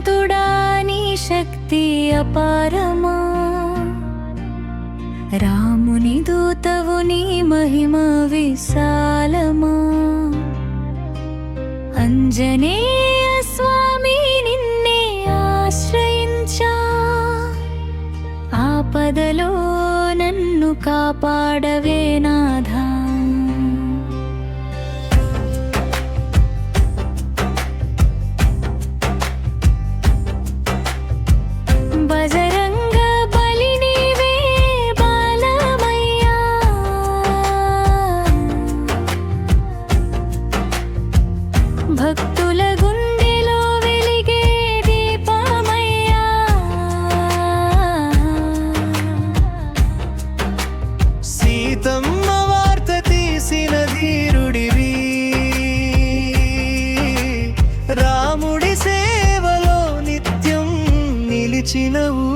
భగవంతుడా నీ శక్తి అపారమా, రాముని దూతవు నీ మహిమ విశాలమా. అంజనేయ స్వామి నిన్నే ఆశ్రయించా, ఆపదలో నన్ను కాపాడవే నాథా. బజరంగ బలి నీవే బాలమయ్యా, భక్తుల గుండెలో వెలిగే దీపమయ్యా. సీతమ్మ వార్త తీసిన ధీరుడివి, రాముడి సేవలో నిత్యం నిలిచినవు.